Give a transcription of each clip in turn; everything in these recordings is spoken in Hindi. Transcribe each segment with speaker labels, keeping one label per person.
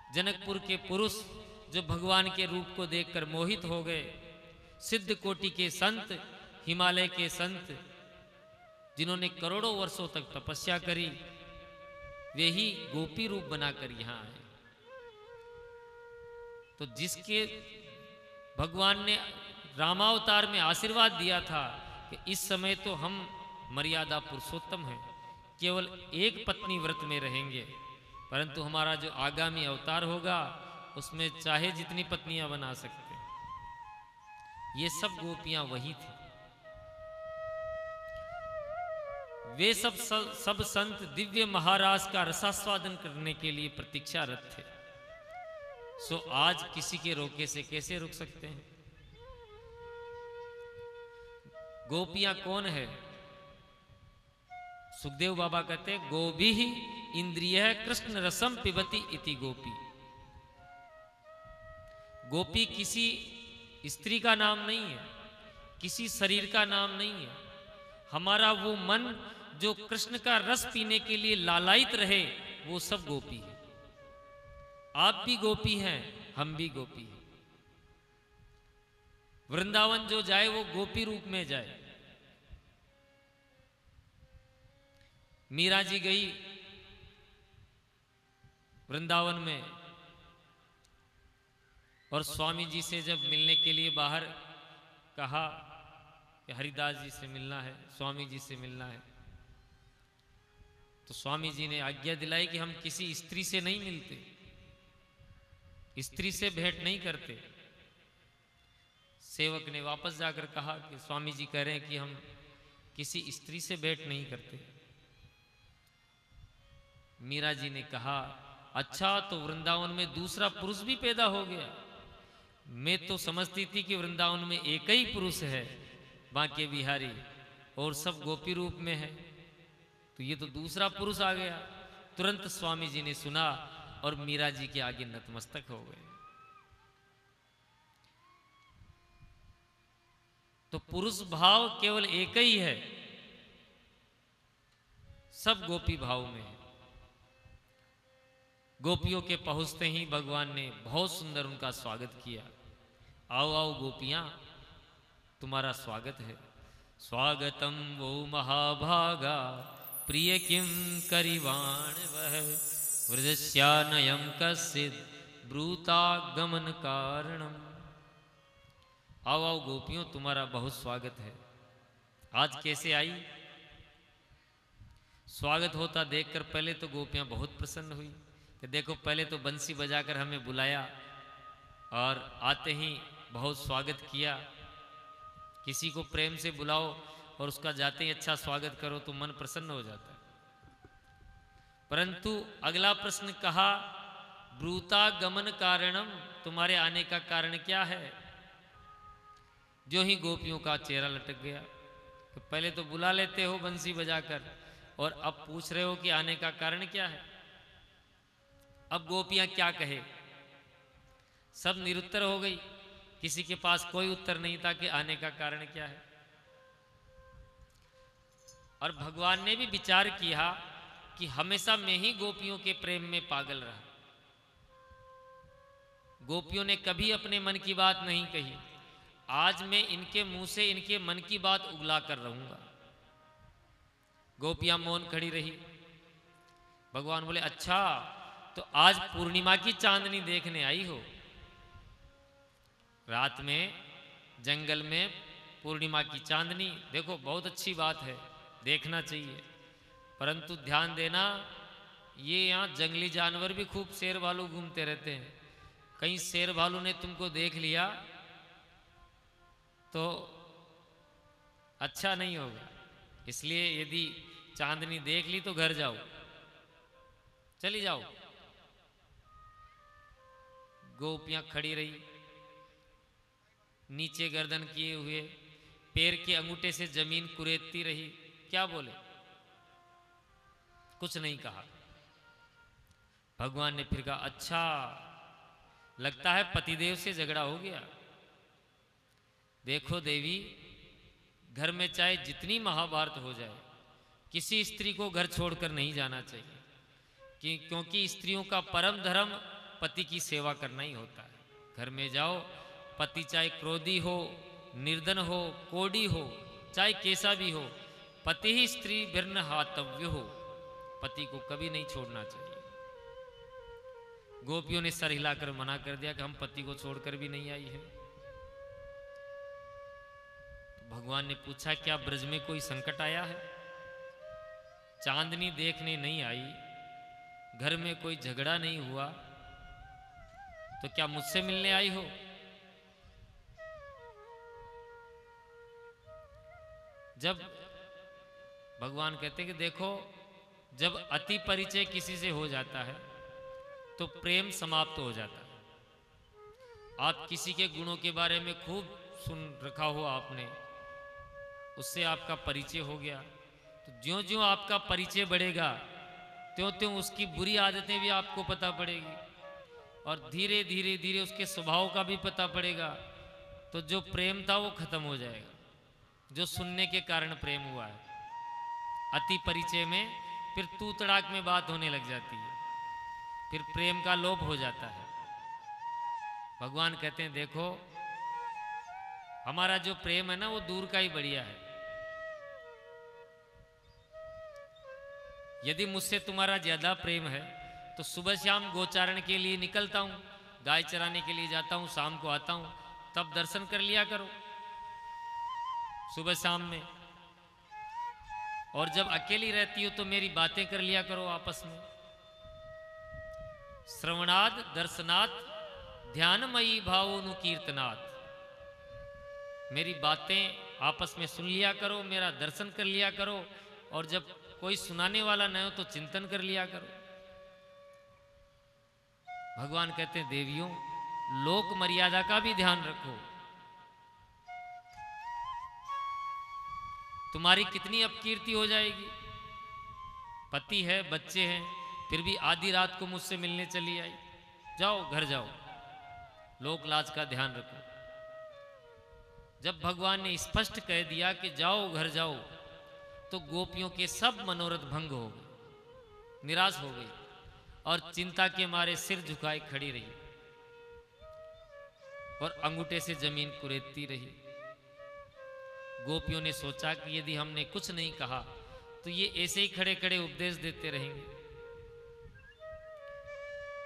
Speaker 1: जनकपुर के पुरुष जो भगवान के रूप को देखकर मोहित हो गए, सिद्ध कोटि के संत, हिमालय के संत जिन्होंने करोड़ों वर्षों तक तपस्या करी, वे ही गोपी रूप बनाकर यहां आए। तो जिसके भगवान ने रामावतार में आशीर्वाद दिया था कि इस समय तो हम मर्यादा पुरुषोत्तम हैं, केवल एक पत्नी व्रत में रहेंगे, परंतु हमारा जो आगामी अवतार होगा उसमें चाहे जितनी पत्नियां बना सकते हैं। ये सब गोपियां वही थी। वे सब संत दिव्य महाराज का रसास्वादन करने के लिए प्रतीक्षारत थे। सो आज किसी के रोके से कैसे रुक सकते हैं? गोपियां कौन है? सुखदेव बाबा कहते हैं, गोभी ही इंद्रिय कृष्ण रसम पिबती इति गोपी। गोपी किसी स्त्री का नाम नहीं है, किसी शरीर का नाम नहीं है। हमारा वो मन जो कृष्ण का रस पीने के लिए लालायित रहे, वो सब गोपी है। आप भी गोपी हैं, हम भी गोपी हैं। वृंदावन जो जाए वो गोपी रूप में जाए। मीरा जी गई वृंदावन में और स्वामी जी से जब मिलने के लिए बाहर कहा कि हरिदास जी से मिलना है, स्वामी जी से मिलना है, तो स्वामी जी ने आज्ञा दिलाई कि हम किसी स्त्री से नहीं मिलते, स्त्री से भेंट नहीं करते। सेवक ने वापस जाकर कहा कि स्वामी जी कह रहे हैं कि हम किसी स्त्री से भेंट नहीं करते। मीरा जी ने कहा, अच्छा तो वृंदावन में दूसरा पुरुष भी पैदा हो गया। मैं तो समझती थी कि वृंदावन में एक ही पुरुष है, बांके बिहारी, और सब गोपी रूप में है, तो ये तो दूसरा पुरुष आ गया। तुरंत स्वामी जी ने सुना और मीरा जी के आगे नतमस्तक हो गए। तो पुरुष भाव केवल एक ही है, सब गोपी भाव में है। गोपियों के पहुंचते ही भगवान ने बहुत सुंदर उनका स्वागत किया। आओ आओ गोपियां, तुम्हारा स्वागत है। स्वागतम वो महाभागा प्रिय किम करिवाण वह व्रजस्यानयम कस्यिद ब्रूतागमन कारणम। आओ आओ गोपियों, तुम्हारा बहुत स्वागत है। आज कैसे आई? स्वागत होता देखकर पहले तो गोपियां बहुत प्रसन्न हुई कि देखो, पहले तो बंसी बजाकर हमें बुलाया और आते ही बहुत स्वागत किया। किसी को प्रेम से बुलाओ और उसका जाते ही अच्छा स्वागत करो तो मन प्रसन्न हो जाता है। परंतु अगला प्रश्न कहा, ब्रूतागमन कारणम, तुम्हारे आने का कारण क्या है? जो ही गोपियों का चेहरा लटक गया कि पहले तो बुला लेते हो बंसी बजाकर और अब पूछ रहे हो कि आने का कारण क्या है। अब गोपियां क्या कहे? सब निरुत्तर हो गई, किसी के पास कोई उत्तर नहीं था कि आने का कारण क्या है। और भगवान ने भी विचार किया कि हमेशा मैं ही गोपियों के प्रेम में पागल रहा। गोपियों ने कभी अपने मन की बात नहीं कही, आज मैं इनके मुंह से इनके मन की बात उगला कर रहूंगा। गोपियां मौन खड़ी रही। भगवान बोले, अच्छा तो आज पूर्णिमा की चांदनी देखने आई हो? रात में जंगल में पूर्णिमा की चांदनी देखो, बहुत अच्छी बात है, देखना चाहिए। परंतु ध्यान देना, ये यहाँ जंगली जानवर भी खूब शेर भालू घूमते रहते हैं। कहीं शेर भालू ने तुमको देख लिया तो अच्छा नहीं होगा। इसलिए यदि चांदनी देख ली तो घर जाओ, चली जाओ। गोपियां खड़ी रही, नीचे गर्दन किए हुए, पैर के अंगूठे से जमीन कुरेदती रही। क्या बोले? कुछ नहीं कहा। भगवान ने फिर कहा, अच्छा लगता है पतिदेव से झगड़ा हो गया। देखो देवी, घर में चाहे जितनी महाभारत हो जाए, किसी स्त्री को घर छोड़कर नहीं जाना चाहिए। कि क्योंकि स्त्रियों का परम धर्म पति की सेवा करना ही होता है। घर में जाओ, पति चाहे क्रोधी हो, निर्धन हो, कोढ़ी हो, चाहे कैसा भी हो, पति ही स्त्री भिन्न हातव्य हो, पति को कभी नहीं छोड़ना चाहिए। गोपियों ने सर हिलाकर मना कर दिया कि हम पति को छोड़कर भी नहीं आई है। तो भगवान ने पूछा, क्या ब्रज में कोई संकट आया है? चांदनी देखने नहीं आई, घर में कोई झगड़ा नहीं हुआ, तो क्या मुझसे मिलने आई हो? जब भगवान कहते हैं कि देखो, जब अति परिचय किसी से हो जाता है तो प्रेम समाप्त हो जाता है। आप किसी के गुणों के बारे में खूब सुन रखा हो आपने, उससे आपका परिचय हो गया, तो ज्यों ज्यों आपका परिचय बढ़ेगा त्यों त्यों उसकी बुरी आदतें भी आपको पता पड़ेगी और धीरे धीरे धीरे उसके स्वभाव का भी पता पड़ेगा। तो जो प्रेम था वो खत्म हो जाएगा, जो सुनने के कारण प्रेम हुआ है। अति परिचय में फिर तू तड़ाक में बात होने लग जाती है, फिर प्रेम का लोप हो जाता है। भगवान कहते हैं देखो, हमारा जो प्रेम है ना वो दूर का ही बढ़िया है। यदि मुझसे तुम्हारा ज्यादा प्रेम है तो सुबह शाम गोचारण के लिए निकलता हूं, गाय चराने के लिए जाता हूं, शाम को आता हूं, तब दर्शन कर लिया करो सुबह शाम में। और जब अकेली रहती हो तो मेरी बातें कर लिया करो आपस में। श्रवणाद दर्शनात् ध्यानमयी भावोनुकीर्तनात्, मेरी बातें आपस में सुन लिया करो, मेरा दर्शन कर लिया करो, और जब कोई सुनाने वाला न हो तो चिंतन कर लिया करो। भगवान कहते हैं देवियों, लोक मर्यादा का भी ध्यान रखो। तुम्हारी कितनी अपकीर्ति हो जाएगी। पति है, बच्चे हैं, फिर भी आधी रात को मुझसे मिलने चली आई। जाओ घर जाओ, लोक लाज का ध्यान रखो। जब भगवान ने स्पष्ट कह दिया कि जाओ घर जाओ, तो गोपियों के सब मनोरथ भंग हो गए, निराश हो गई और चिंता के मारे सिर झुकाए खड़ी रही और अंगूठे से जमीन कुरेदती रही। गोपियों ने सोचा कि यदि हमने कुछ नहीं कहा तो ये ऐसे ही खड़े खड़े उपदेश देते रहेंगे।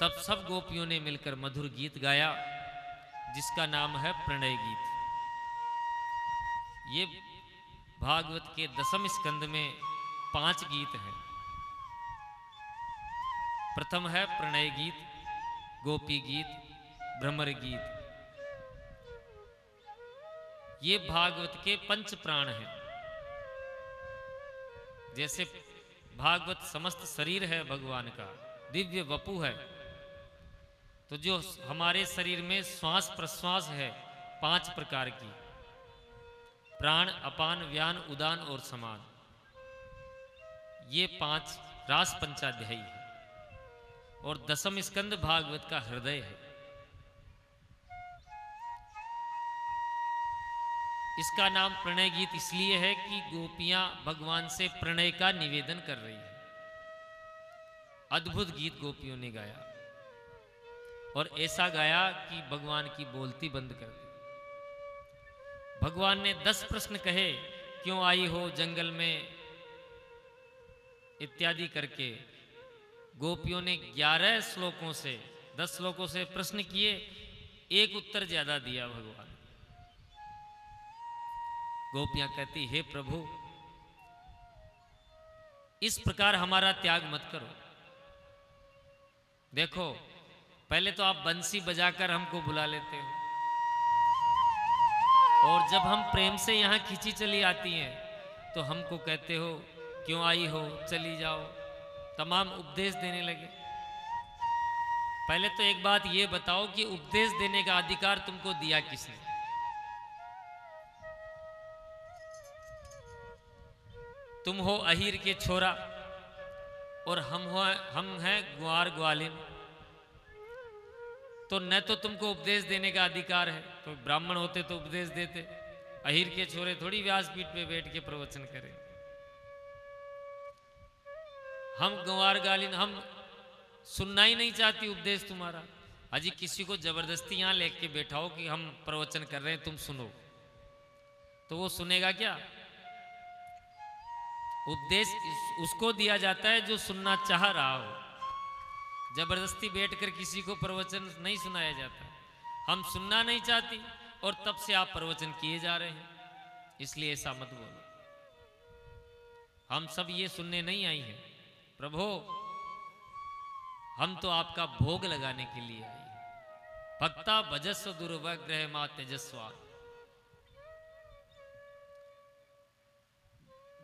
Speaker 1: तब सब गोपियों ने मिलकर मधुर गीत गाया जिसका नाम है प्रणय गीत। ये भागवत के 10वें स्कंद में 5 गीत हैं। प्रथम है प्रणय गीत, गोपी गीत, भ्रमर गीत। ये भागवत के 5 प्राण हैं। जैसे भागवत समस्त शरीर है भगवान का, दिव्य वपु है, तो जो हमारे शरीर में श्वास प्रश्वास है 5 प्रकार की, प्राण, अपान, व्यान, उदान और समान, ये 5 रास पंचाध्यायी है और 10वां स्कंद भागवत का हृदय है। इसका नाम प्रणय गीत इसलिए है कि गोपियां भगवान से प्रणय का निवेदन कर रही है। अद्भुत गीत गोपियों ने गाया और ऐसा गाया कि भगवान की बोलती बंद कर दी। भगवान ने 10 प्रश्न कहे, क्यों आई हो जंगल में इत्यादि करके। गोपियों ने 11 श्लोकों से 10 श्लोकों से प्रश्न किए, एक उत्तर ज्यादा दिया भगवान। गोपियां कहती, हे प्रभु इस प्रकार हमारा त्याग मत करो। देखो पहले तो आप बंसी बजाकर हमको बुला लेते हो और जब हम प्रेम से यहाँ खींची चली आती हैं तो हमको कहते हो क्यों आई हो, चली जाओ, तमाम उपदेश देने लगे। पहले तो एक बात ये बताओ कि उपदेश देने का अधिकार तुमको दिया किसने? तुम हो अहीर के छोरा और हम हैं ग्वार ग्वालिन, तो न तो तुमको उपदेश देने का अधिकार है, तो ब्राह्मण होते तो उपदेश देते। अहीर के छोरे थोड़ी व्यासपीठ पे बैठ के प्रवचन करें। हम ग्वार ग्वालिन, हम सुनना ही नहीं चाहती उपदेश तुम्हारा। अजी किसी को जबरदस्ती यहां लेके बैठाओ कि हम प्रवचन कर रहे हैं तुम सुनो, तो वो सुनेगा क्या? उपदेश उसको दिया जाता है जो सुनना चाह रहा हो। जबरदस्ती बैठकर किसी को प्रवचन नहीं सुनाया जाता। हम सुनना नहीं चाहती और तब से आप प्रवचन किए जा रहे हैं, इसलिए ऐसा मत बोलो। हम सब ये सुनने नहीं आई हैं प्रभु, हम तो आपका भोग लगाने के लिए आए हैं। भक्ता भजस्व दुर्वग्रह मा तेजस्वा।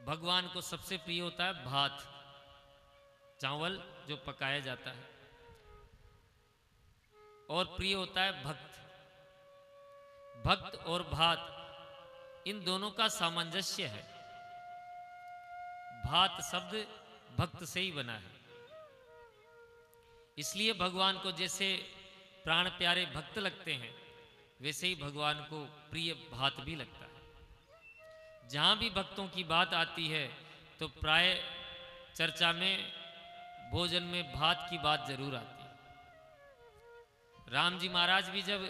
Speaker 1: भगवान को सबसे प्रिय होता है भात, चावल जो पकाया जाता है, और प्रिय होता है भक्त। भक्त और भात इन दोनों का सामंजस्य है। भात शब्द भक्त से ही बना है, इसलिए भगवान को जैसे प्राण प्यारे भक्त लगते हैं वैसे ही भगवान को प्रिय भात भी लगता है। जहां भी भक्तों की बात आती है तो प्राय चर्चा में भोजन में भात की बात जरूर आती है। राम जी महाराज भी जब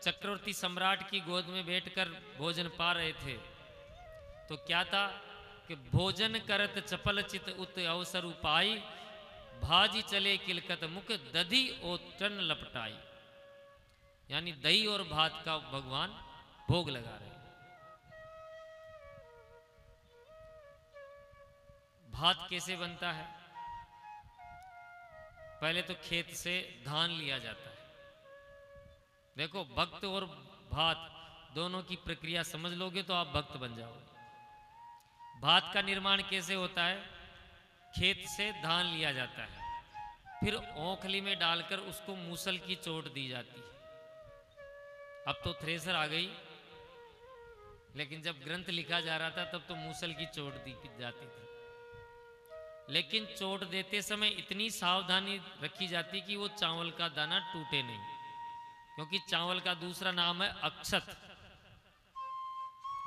Speaker 1: चक्रवर्ती सम्राट की गोद में बैठकर भोजन पा रहे थे तो क्या था कि भोजन करत चपल चित उत अवसर उपाई, भाजी चले किलकत मुख दधी ओटन लपटाई। यानी दही और भात का भगवान भोग लगा रहे हैं। भात कैसे बनता है? पहले तो खेत से धान लिया जाता है। देखो, भक्त और भात दोनों की प्रक्रिया समझ लोगे तो आप भक्त बन जाओगे। भात का निर्माण कैसे होता है? खेत से धान लिया जाता है, फिर ओखली में डालकर उसको मूसल की चोट दी जाती है। अब तो थ्रेसर आ गई, लेकिन जब ग्रंथ लिखा जा रहा था तब तो मूसल की चोट दी जाती थी। लेकिन चोट देते समय इतनी सावधानी रखी जाती कि वो चावल का दाना टूटे नहीं, क्योंकि चावल का दूसरा नाम है अक्षत,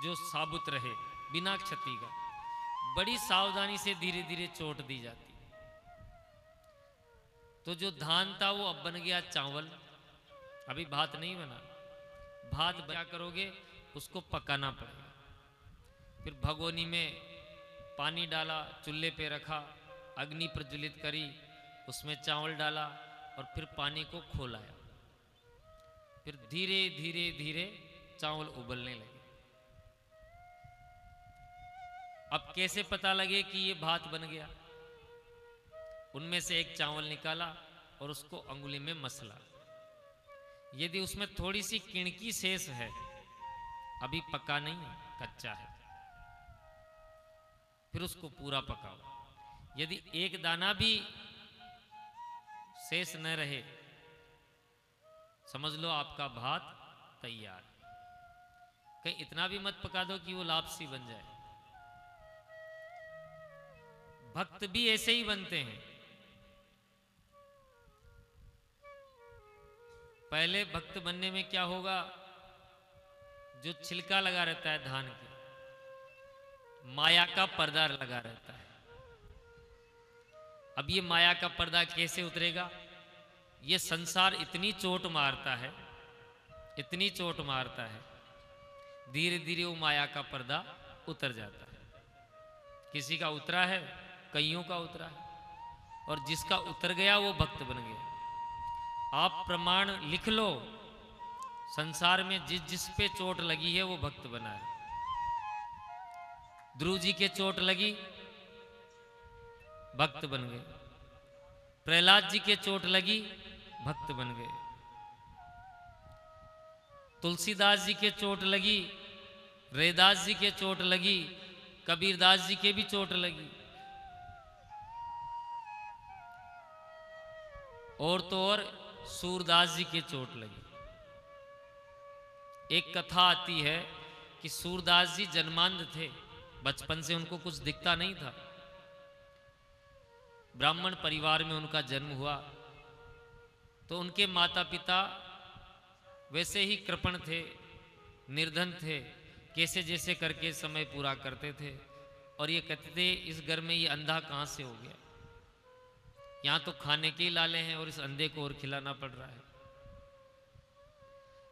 Speaker 1: जो साबुत रहे बिना क्षति का। बड़ी सावधानी से धीरे धीरे चोट दी जाती। तो जो धान था वो अब बन गया चावल, अभी भात नहीं बना। भात क्या करोगे? उसको पकाना पड़ेगा। फिर भगोनी में पानी डाला, चूल्हे पे रखा, अग्नि प्रज्वलित करी, उसमें चावल डाला और फिर पानी को खोलाया। फिर धीरे धीरे धीरे चावल उबलने लगे। अब कैसे पता लगे कि ये भात बन गया? उनमें से एक चावल निकाला और उसको अंगुली में मसला। यदि उसमें थोड़ी सी किणकी शेष है, अभी पका नहीं है, कच्चा है, फिर उसको पूरा पकाओ। यदि एक दाना भी शेष न रहे, समझ लो आपका भात तैयार। कहीं इतना भी मत पका दो कि वो लापसी बन जाए। भक्त भी ऐसे ही बनते हैं। पहले भक्त बनने में क्या होगा? जो छिलका लगा रहता है धान की, माया का पर्दा लगा रहता है। अब ये माया का पर्दा कैसे उतरेगा? ये संसार इतनी चोट मारता है, इतनी चोट मारता है, धीरे धीरे वो माया का पर्दा उतर जाता है। किसी का उतरा है, कईयों का उतरा है, और जिसका उतर गया वो भक्त बन गया। आप प्रमाण लिख लो, संसार में जिस जिस पे चोट लगी है वो भक्त बना है। ध्रुव जी के चोट लगी, भक्त बन गए। प्रहलाद जी के चोट लगी, भक्त बन गए। तुलसीदास जी के चोट लगी, रैदास जी के चोट लगी, कबीरदास जी के भी चोट लगी। और तो और सूरदास जी के चोट लगी। एक कथा आती है कि सूरदास जी जन्मांध थे, बचपन से उनको कुछ दिखता नहीं था। ब्राह्मण परिवार में उनका जन्म हुआ तो उनके माता पिता वैसे ही कृपण थे, निर्धन थे, कैसे जैसे करके समय पूरा करते थे। और ये कहते थे इस घर में ये अंधा कहाँ से हो गया। यहाँ तो खाने के ही लाले हैं और इस अंधे को और खिलाना पड़ रहा है।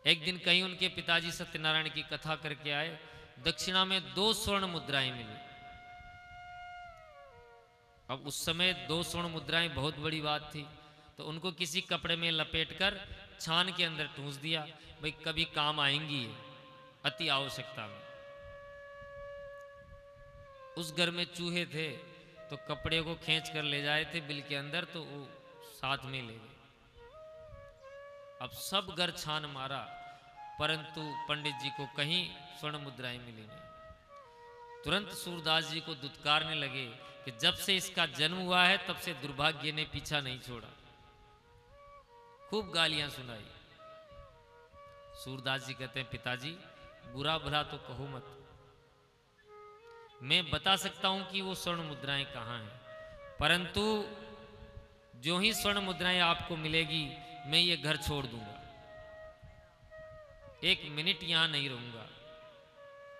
Speaker 1: एक दिन कहीं उनके पिताजी सत्यनारायण की कथा करके आए, दक्षिणा में 2 स्वर्ण मुद्राएं मिली। अब उस समय 2 स्वर्ण मुद्राएं बहुत बड़ी बात थी, तो उनको किसी कपड़े में लपेटकर छान के अंदर ठूंस दिया, भाई कभी काम आएंगी ये अति आवश्यकता में। उस घर में चूहे थे, तो कपड़े को खींच कर ले जाए थे बिल के अंदर, तो वो साथ में ले गए। अब सब घर छान मारा, परंतु पंडित जी को कहीं स्वर्ण मुद्राएं मिली नहीं। तुरंत सूरदास जी को दुत्कारने लगे कि जब से इसका जन्म हुआ है तब से दुर्भाग्य ने पीछा नहीं छोड़ा। खूब गालियां सुनाई। सूरदास जी कहते हैं, पिताजी बुरा भला तो कहो मत, मैं बता सकता हूं कि वो स्वर्ण मुद्राएं कहां हैं, परंतु जो ही स्वर्ण मुद्राएं आपको मिलेगी मैं ये घर छोड़ दूंगा, 1 मिनट यहां नहीं रहूंगा।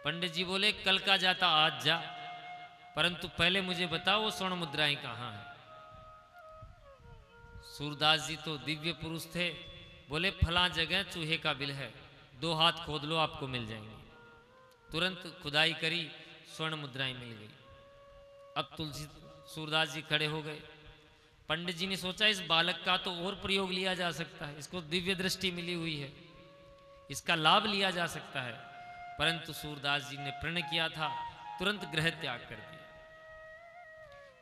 Speaker 1: पंडित जी बोले, कल का जाता आज जा, परंतु पहले मुझे बताओ वो स्वर्ण मुद्राएं कहां हैं। सूरदास जी तो दिव्य पुरुष थे, बोले फला जगह चूहे का बिल है, 2 हाथ खोद लो आपको मिल जाएंगे। तुरंत खुदाई करी, स्वर्ण मुद्राएं मिल गई। अब तुलसी सूरदास जी खड़े हो गए। पंडित जी ने सोचा इस बालक का तो और प्रयोग लिया जा सकता है, इसको दिव्य दृष्टि मिली हुई है, इसका लाभ लिया जा सकता है, परंतु सूरदास जी ने प्रण किया था, तुरंत गृह त्याग कर दिया।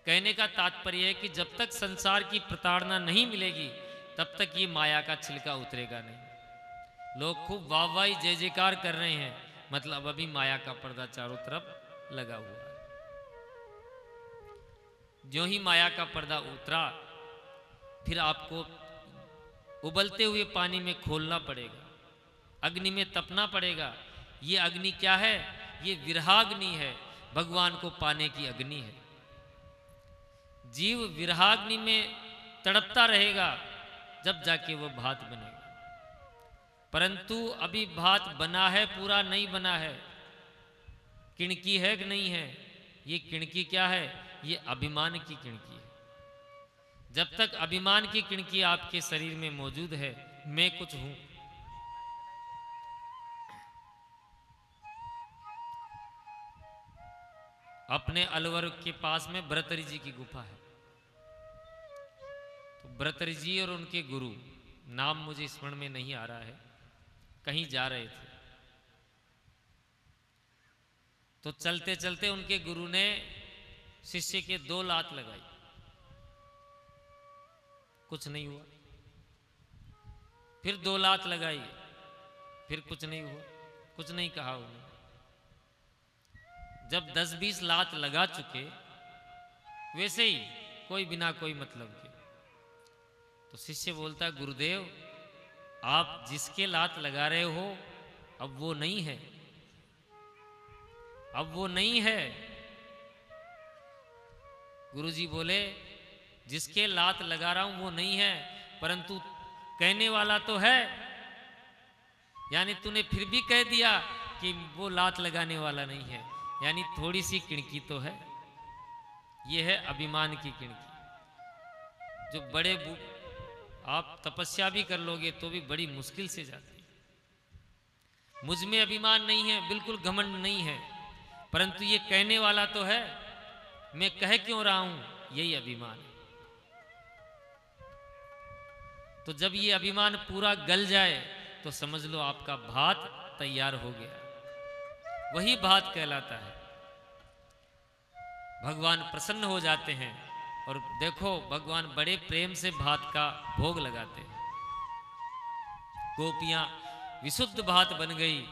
Speaker 1: कहने का तात्पर्य है कि जब तक संसार की प्रताड़ना नहीं मिलेगी तब तक ये माया का छिलका उतरेगा नहीं। लोग खूब वाहवाही जय जयकार कर रहे हैं, मतलब अभी माया का पर्दा चारों तरफ लगा हुआ है। जो ही माया का पर्दा उतरा, फिर आपको उबलते हुए पानी में खोलना पड़ेगा, अग्नि में तपना पड़ेगा। ये अग्नि क्या है? ये विरहाग्नि है, भगवान को पाने की अग्नि है। जीव विरहाग्नि में तड़पता रहेगा, जब जाके वो भात बनेगा। परंतु अभी भात बना है, पूरा नहीं बना है, किणकी है कि नहीं है। ये किणकी क्या है? ये अभिमान की किणकी है। जब तक अभिमान की किणकी आपके शरीर में मौजूद है, मैं कुछ हूं, अपने अलवर के पास में भर्तृहरि जी की गुफा है। तो भर्तृहरि जी और उनके गुरु, नाम मुझे स्मरण में नहीं आ रहा है, कहीं जा रहे थे, तो चलते चलते उनके गुरु ने शिष्य के 2 लात लगाई, कुछ नहीं हुआ। फिर 2 लात लगाई, फिर कुछ नहीं हुआ, कुछ नहीं कहा उन्होंने। जब 10-20 लात लगा चुके, वैसे ही कोई बिना कोई मतलब के, तो शिष्य बोलता, गुरुदेव आप जिसके लात लगा रहे हो अब वो नहीं है, अब वो नहीं है। गुरुजी बोले, जिसके लात लगा रहा हूं वो नहीं है, परंतु कहने वाला तो है, यानी तूने फिर भी कह दिया कि वो लात लगाने वाला नहीं है, यानी थोड़ी सी किणकी तो है। ये है अभिमान की किणकी, जो बड़े आप तपस्या भी कर लोगे तो भी बड़ी मुश्किल से जाती है। मुझ में अभिमान नहीं है, बिल्कुल घमंड नहीं है, परंतु ये कहने वाला तो है, मैं कह क्यों रहा हूं, यही अभिमान है। तो जब ये अभिमान पूरा गल जाए तो समझ लो आपका भात तैयार हो गया, वही भात कहलाता है। भगवान प्रसन्न हो जाते हैं, और देखो भगवान बड़े प्रेम से भात का भोग लगाते हैं। गोपियां विशुद्ध भात बन गई,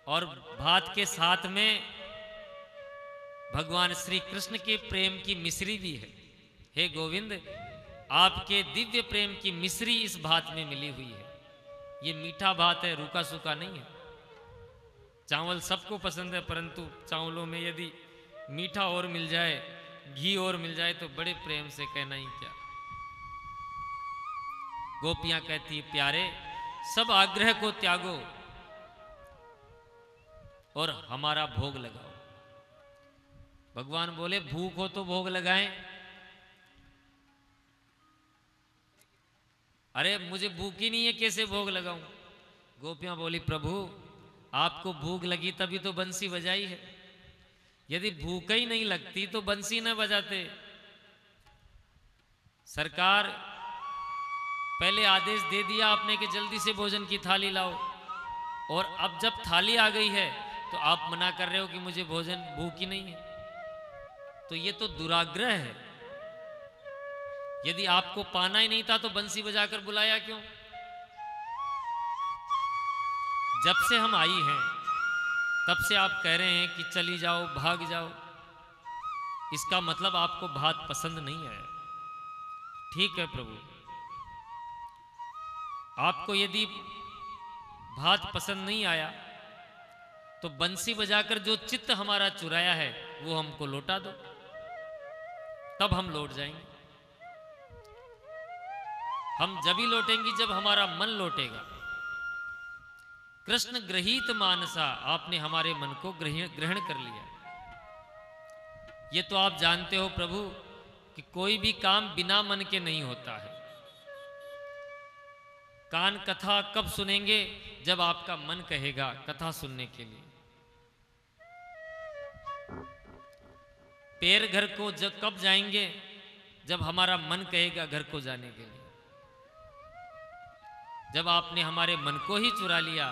Speaker 1: और भात के साथ में भगवान श्री कृष्ण के प्रेम की मिश्री भी है। हे गोविंद, आपके दिव्य प्रेम की मिश्री इस भात में मिली हुई है। ये मीठा भात है, रूखा सूखा नहीं है। चावल सबको पसंद है, परंतु चावलों में यदि मीठा और मिल जाए, घी और मिल जाए, तो बड़े प्रेम से कहना ही क्या। गोपियां कहती है, प्यारे सब आग्रह को त्यागो और हमारा भोग लगाओ। भगवान बोले, भूख हो तो भोग लगाएं, अरे मुझे भूख ही नहीं है, कैसे भोग लगाऊं? गोपियां बोली, प्रभु आपको भूख लगी तभी तो बंसी बजाई है, यदि भूख ही नहीं लगती तो बंसी न बजाते। सरकार पहले आदेश दे दिया आपने कि जल्दी से भोजन की थाली लाओ, और अब जब थाली आ गई है तो आप मना कर रहे हो कि मुझे भोजन भूख ही नहीं है। तो ये तो दुराग्रह है। यदि आपको पाना ही नहीं था तो बंसी बजाकर बुलाया क्यों? जब से हम आई हैं तब से आप कह रहे हैं कि चली जाओ, भाग जाओ। इसका मतलब आपको भात पसंद नहीं आया। ठीक है प्रभु, आपको यदि भात पसंद नहीं आया तो बंसी बजाकर जो चित्त हमारा चुराया है वो हमको लौटा दो, तब हम लौट जाएंगे। हम जब ही लौटेंगे जब हमारा मन लौटेगा। कृष्ण ग्रहीत मानसा, आपने हमारे मन को ग्रहण कर लिया। ये तो आप जानते हो प्रभु कि कोई भी काम बिना मन के नहीं होता है। कान कथा कब सुनेंगे? जब आपका मन कहेगा कथा सुनने के लिए। पैर घर को जब कब जाएंगे? जब हमारा मन कहेगा घर को जाने के लिए। जब आपने हमारे मन को ही चुरा लिया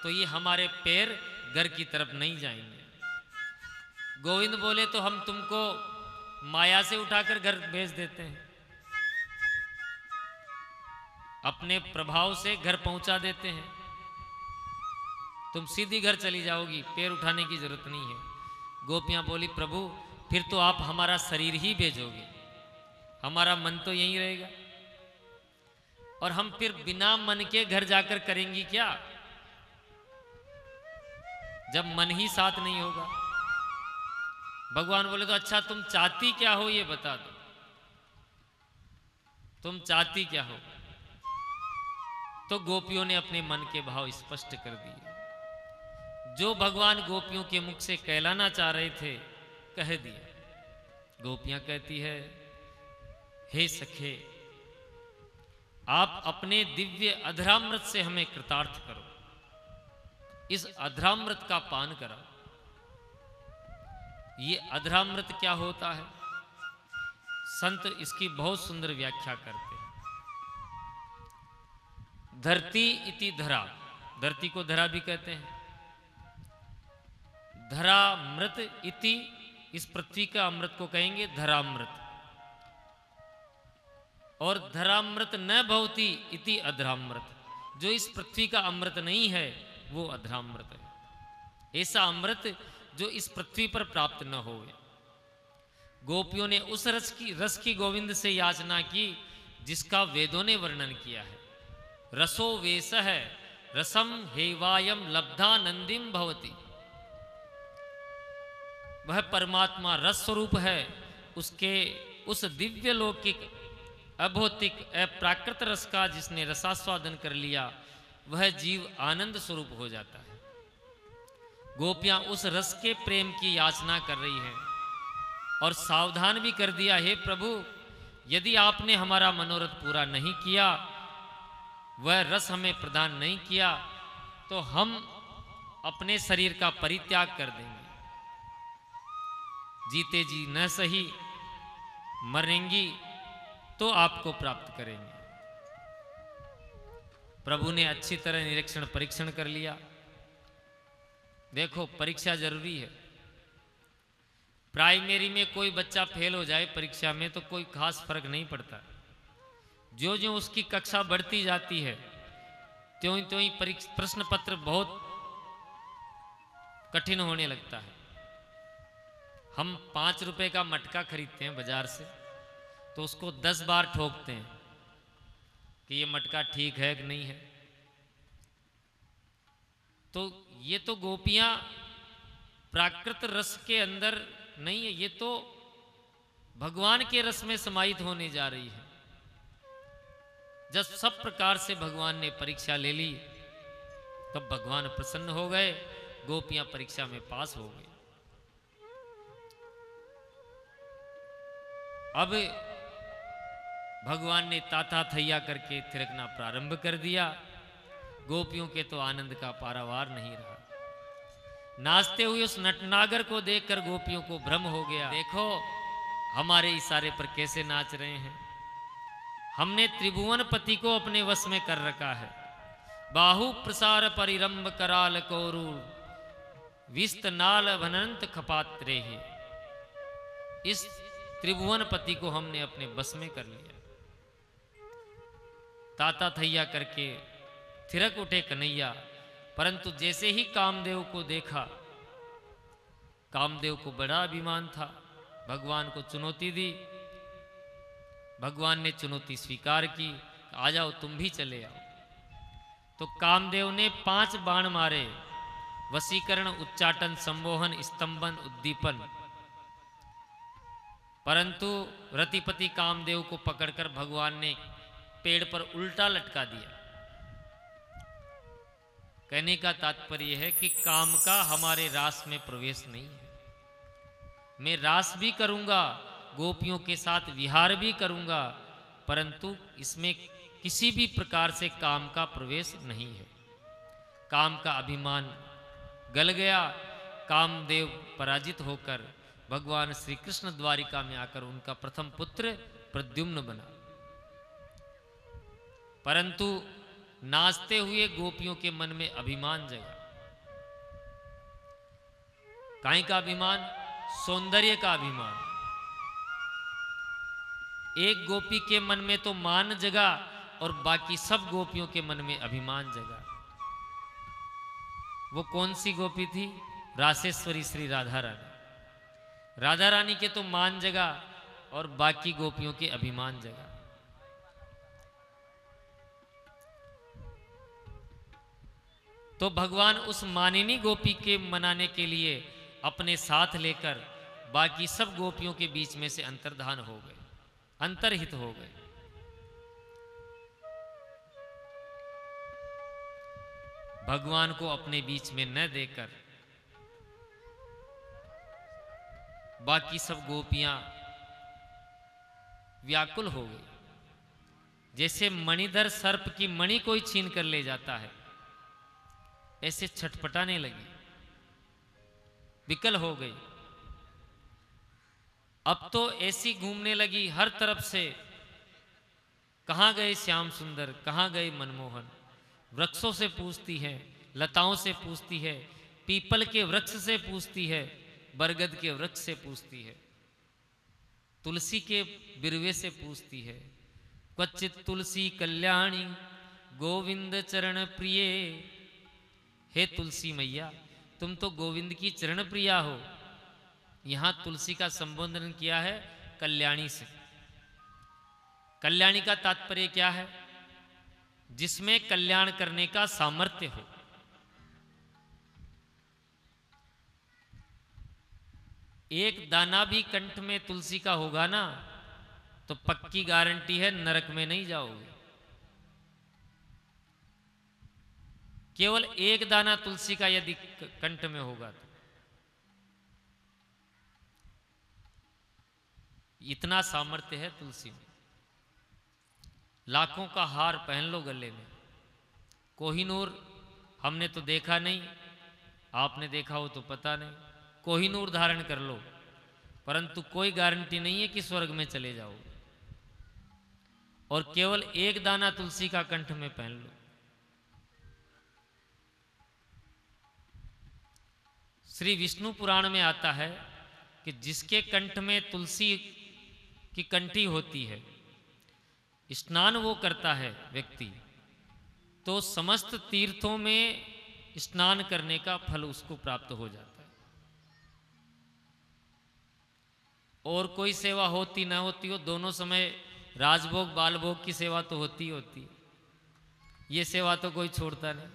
Speaker 1: तो ये हमारे पैर घर की तरफ नहीं जाएंगे। गोविंद बोले तो हम तुमको माया से उठाकर घर भेज देते हैं, अपने प्रभाव से घर पहुंचा देते हैं। तुम सीधी घर चली जाओगी, पैर उठाने की जरूरत नहीं है। गोपियां बोली, प्रभु फिर तो आप हमारा शरीर ही भेजोगे, हमारा मन तो यहीं रहेगा, और हम फिर बिना मन के घर जाकर करेंगी क्या, जब मन ही साथ नहीं होगा। भगवान बोले तो अच्छा तुम चाहती क्या हो ये बता दो, तुम चाहती क्या हो? तो गोपियों ने अपने मन के भाव स्पष्ट कर दिए। जो भगवान गोपियों के मुख से कहलाना चाह रहे थे कह दिया। गोपियां कहती है, हे सखे आप अपने दिव्य अधरामृत से हमें कृतार्थ करो, इस अधरामृत का पान कराओ। ये अधरामृत क्या होता है? संत इसकी बहुत सुंदर व्याख्या करते हैं। धरती इति धरा, धरती को धरा भी कहते हैं। धरामृत इति, इस पृथ्वी का अमृत को कहेंगे धरामृत। और धरामृत न भवति इति अधरामृत, जो इस पृथ्वी का अमृत नहीं है वो अधरामृत है। ऐसा अमृत जो इस पृथ्वी पर प्राप्त न हो। गोपियों ने उस रस की गोविंद से याचना की जिसका वेदों ने वर्णन किया है। रसो वेश है रसम हेवायम लब्धा नंदिम भवति। वह परमात्मा रस स्वरूप है, उसके उस दिव्य लौकिक अभौतिक अप्राकृत रस का जिसने रसास्वादन कर लिया वह जीव आनंद स्वरूप हो जाता है। गोपियां उस रस के प्रेम की याचना कर रही हैं और सावधान भी कर दिया, हे प्रभु यदि आपने हमारा मनोरथ पूरा नहीं किया, वह रस हमें प्रदान नहीं किया, तो हम अपने शरीर का परित्याग कर देंगे। जीते जी न सही, मरेंगी तो आपको प्राप्त करेंगे। प्रभु ने अच्छी तरह निरीक्षण परीक्षण कर लिया। देखो परीक्षा जरूरी है। प्राइमरी में कोई बच्चा फेल हो जाए परीक्षा में तो कोई खास फर्क नहीं पड़ता। जो जो उसकी कक्षा बढ़ती जाती है त्यों त्यों ही प्रश्न पत्र बहुत कठिन होने लगता है। हम 5 रुपए का मटका खरीदते हैं बाजार से तो उसको 10 बार ठोकते हैं कि ये मटका ठीक है कि नहीं है। तो ये तो गोपियां प्राकृत रस के अंदर नहीं है, ये तो भगवान के रस में समाहित होने जा रही है। जब सब प्रकार से भगवान ने परीक्षा ले ली तब भगवान प्रसन्न हो गए, गोपियां परीक्षा में पास हो गई। अब भगवान ने ताता थैया करके थिरकना प्रारंभ कर दिया। गोपियों के तो आनंद का पारावार नहीं रहा। नाचते हुए उस नटनागर को देखकर गोपियों को भ्रम हो गया, देखो हमारे इशारे पर कैसे नाच रहे हैं। हमने त्रिभुवन पति को अपने वश में कर रखा है। बाहु प्रसार परिरंभ कराल कोरु विस्त नाल भनंत खपात्रे है। इस त्रिभुवन पति को हमने अपने बस में कर लिया। ताता थैया करके थिरक उठे कन्हैया, परंतु जैसे ही कामदेव को देखा, कामदेव को बड़ा अभिमान था, भगवान को चुनौती दी। भगवान ने चुनौती स्वीकार की, आ जाओ तुम भी चले आओ। तो कामदेव ने 5 बाण मारे, वशीकरण, उच्चाटन, संमोहन, स्तंभन, उद्दीपन, परंतु रतिपति कामदेव को पकड़कर भगवान ने पेड़ पर उल्टा लटका दिया। कहने का तात्पर्य है कि काम का हमारे रास में प्रवेश नहीं है। मैं रास भी करूंगा, गोपियों के साथ विहार भी करूंगा, परंतु इसमें किसी भी प्रकार से काम का प्रवेश नहीं है। काम का अभिमान गल गया। कामदेव पराजित होकर भगवान श्री कृष्ण द्वारिका में आकर उनका प्रथम पुत्र प्रद्युम्न बना। परंतु नाचते हुए गोपियों के मन में अभिमान जगा। काहे का अभिमान? सौंदर्य का अभिमान। एक गोपी के मन में तो मान जगा और बाकी सब गोपियों के मन में अभिमान जगा। वो कौन सी गोपी थी? रासेश्वरी श्री राधा रानी। राधा रानी के तो मान जगा और बाकी गोपियों के अभिमान जगा। तो भगवान उस मानिनी गोपी के मनाने के लिए अपने साथ लेकर बाकी सब गोपियों के बीच में से अंतर्धान हो गए, अंतर्हित हो गए। भगवान को अपने बीच में न देकर बाकी सब गोपियां व्याकुल हो गई। जैसे मणिधर सर्प की मणि कोई छीन कर ले जाता है, ऐसे छटपटाने लगी, विकल हो गई। अब तो ऐसी घूमने लगी हर तरफ से, कहां गए श्याम सुंदर, कहां गए मनमोहन। वृक्षों से पूछती है, लताओं से पूछती है, पीपल के वृक्ष से पूछती है, बरगद के वृक्ष से पूछती है, तुलसी के बिरवे से पूछती है। क्वचित तुलसी कल्याणी गोविंद चरण प्रिय। हे तुलसी मैया, तुम तो गोविंद की चरण प्रिया हो। यहां तुलसी का संबोधन किया है कल्याणी से। कल्याणी का तात्पर्य क्या है? जिसमें कल्याण करने का सामर्थ्य हो। एक दाना भी कंठ में तुलसी का होगा ना, तो पक्की गारंटी है नरक में नहीं जाओगे। केवल एक दाना तुलसी का यदि कंठ में होगा तो इतना सामर्थ्य है तुलसी में। लाखों का हार पहन लो गले में, कोहिनूर हमने तो देखा नहीं, आपने देखा हो तो पता नहीं। कोहिनूर धारण कर लो, परंतु कोई गारंटी नहीं है कि स्वर्ग में चले जाओ। और केवल एक दाना तुलसी का कंठ में पहन लो। श्री विष्णु पुराण में आता है कि जिसके कंठ में तुलसी की कंठी होती है, स्नान वो करता है व्यक्ति, तो समस्त तीर्थों में स्नान करने का फल उसको प्राप्त हो जाता है। और कोई सेवा होती ना होती हो, दोनों समय राजभोग बालभोग की सेवा तो होती होती, ये सेवा तो कोई छोड़ता नहीं।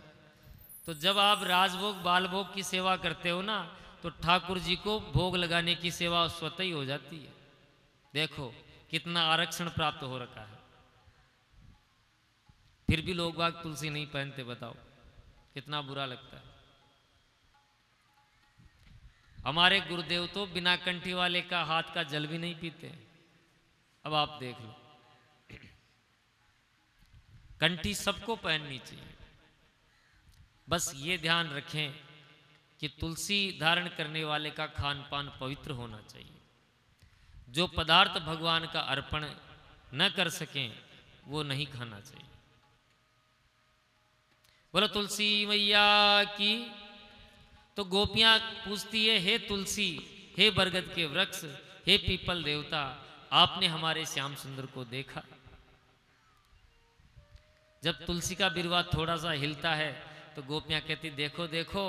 Speaker 1: तो जब आप राजभोग बालभोग की सेवा करते हो ना, तो ठाकुर जी को भोग लगाने की सेवा स्वतः ही हो जाती है। देखो कितना आरक्षण प्राप्त हो रखा है। फिर भी लोग बाग तुलसी नहीं पहनते, बताओ कितना बुरा लगता है। हमारे गुरुदेव तो बिना कंठी वाले का हाथ का जल भी नहीं पीते हैं। अब आप देख लो। कंठी सबको पहननी चाहिए। बस ये ध्यान रखें कि तुलसी धारण करने वाले का खान पान पवित्र होना चाहिए। जो पदार्थ भगवान का अर्पण न कर सकें वो नहीं खाना चाहिए। बोलो तुलसी मैया की। तो गोपियां पूछती है, हे तुलसी, हे बरगद के वृक्ष, हे पीपल देवता, आपने हमारे श्याम सुंदर को देखा? जब तुलसी का बिरवा थोड़ा सा हिलता है तो गोपियां कहती, देखो देखो,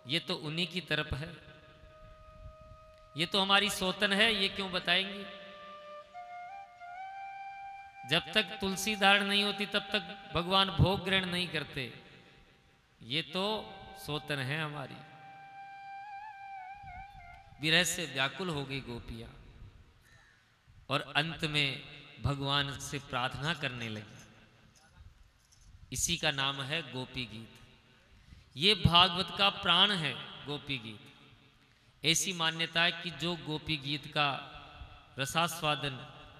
Speaker 1: ये तो उन्हीं की तरफ है, ये तो हमारी सौतन है, ये क्यों बताएंगी? जब तक तुलसी धारण नहीं होती तब तक भगवान भोग ग्रहण नहीं करते, ये तो सौतन है हमारी। विरह से व्याकुल हो गई गोपियां और अंत में भगवान से प्रार्थना करने लगी। इसी का नाम है गोपी गीत। ये भागवत का प्राण है गोपी गीत। ऐसी मान्यता है कि जो गोपी गीत का रसास्वादन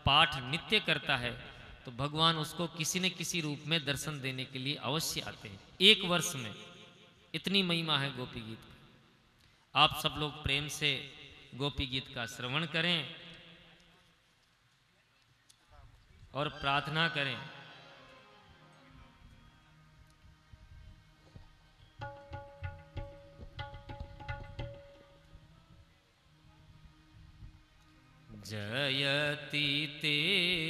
Speaker 1: पाठ नित्य करता है तो भगवान उसको किसी न किसी रूप में दर्शन देने के लिए अवश्य आते हैं। एक वर्ष में इतनी महिमा है गोपी गीत का। आप सब लोग प्रेम से गोपी गीत का श्रवण करें और प्रार्थना करें। जयति तेधिकं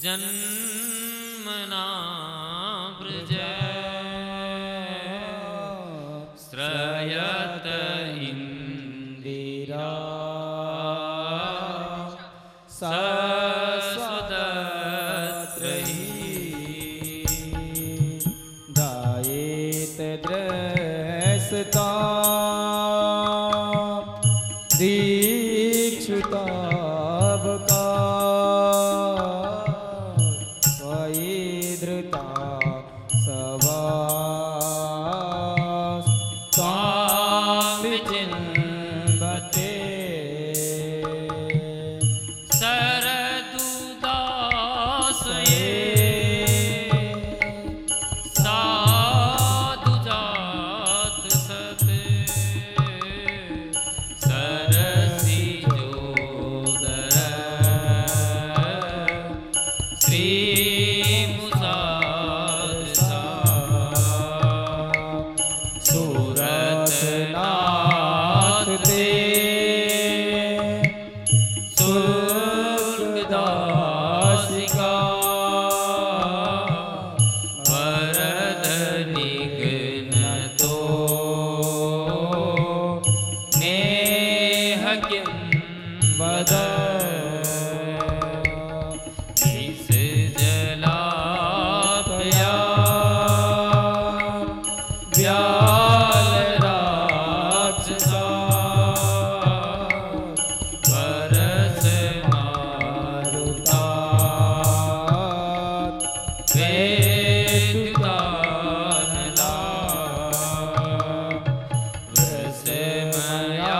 Speaker 1: जन्मना व्रज श्रयत इंदिरा ससदत्रहि
Speaker 2: दायेत दृष्टा दीक्षुतावका स्वयेधृता सवास त्वां विचिन्वते
Speaker 1: सरदुदासये साधुजात सत सरसिजोदर श्रीमुसादसा
Speaker 2: सूरतनाथ ते सुखदासिका
Speaker 1: वरद निघ्नतो
Speaker 2: नेह किं वद
Speaker 1: निस जलापया
Speaker 2: व्यालराक्षसा
Speaker 1: वरस
Speaker 2: मारुता वेदुतानला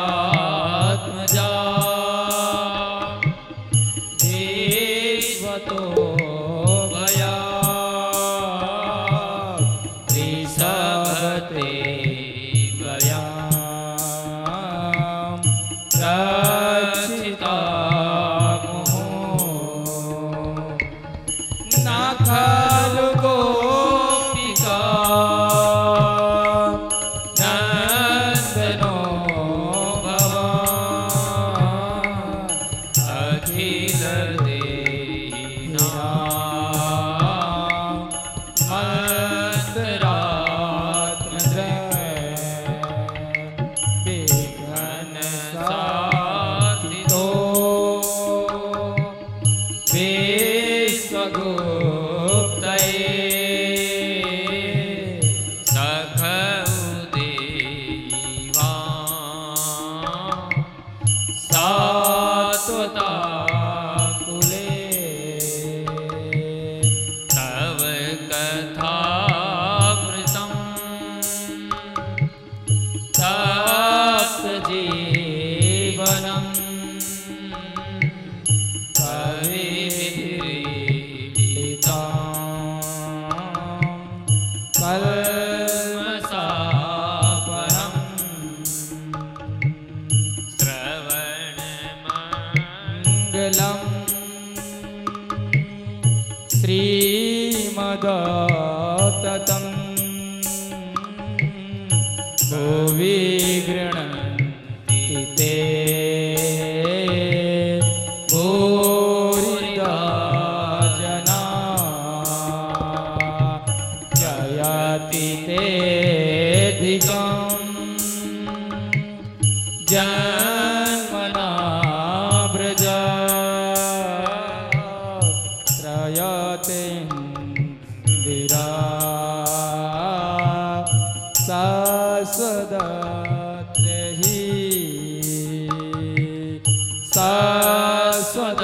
Speaker 2: वृषमयात्मजा देवतो भया त्रिसभते भया रक्षिता मुहुः न खलु गोपिका नन्दनो भवान् अखिल देहिनां मन्तरात्मद्रव्य विघ्न साधितो विश्वगुप्तये सखउदेवां सात्वता कुले तव कथामृतं तप्तजीवनं कवे श्रीमदततं भुवि गृह्णन्ति ते भूरिदा जना जयति तेऽधिकं जन्मना व्रजा त्रयतेन्द्रिरा शाश्वतत्रेहि शाश्वतत्रेहि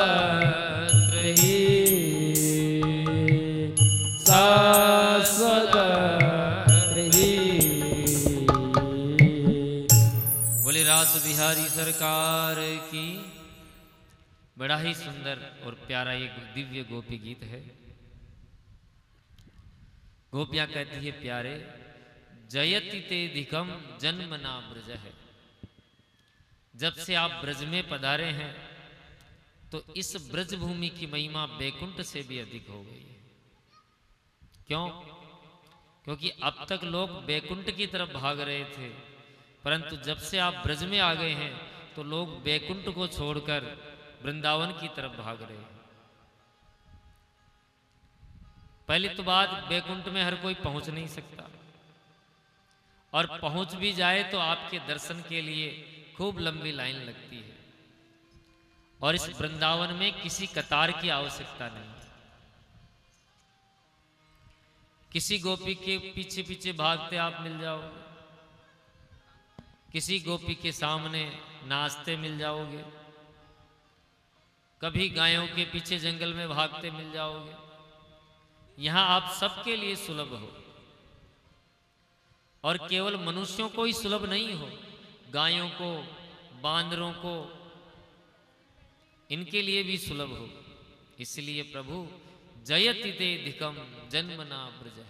Speaker 2: शाश्वतत्रेहि।
Speaker 1: बोले रास बिहारी सरकार की। बड़ा ही सुंदर और प्यारा ये दिव्य गोपी गीत है। गोपियां कहती है प्यारे, जयति ते धिकम जन्मना ब्रज है। जब से आप ब्रज में पधारे हैं तो इस ब्रज भूमि की महिमा बैकुंठ से भी अधिक हो गई है। क्यों? क्योंकि अब तक लोग बैकुंठ की तरफ भाग रहे थे, परंतु जब से आप ब्रज में आ गए हैं तो लोग बैकुंठ को छोड़कर वृंदावन की तरफ भाग रहे हैं। पहली तो बात, बैकुंठ में हर कोई पहुंच नहीं सकता, और पहुंच भी जाए तो आपके दर्शन के लिए खूब लंबी लाइन लगती है। और इस वृंदावन में किसी कतार की आवश्यकता नहीं। किसी गोपी के पीछे पीछे भागते आप मिल जाओगे, किसी गोपी के सामने नाचते मिल जाओगे, कभी गायों के पीछे जंगल में भागते मिल जाओगे। यहां आप सबके लिए सुलभ हो, और केवल मनुष्यों को ही सुलभ नहीं हो, गायों को, बांदरों को, इनके लिए भी सुलभ हो। इसलिए प्रभु जयति ते धिकम जन्मना ब्रज।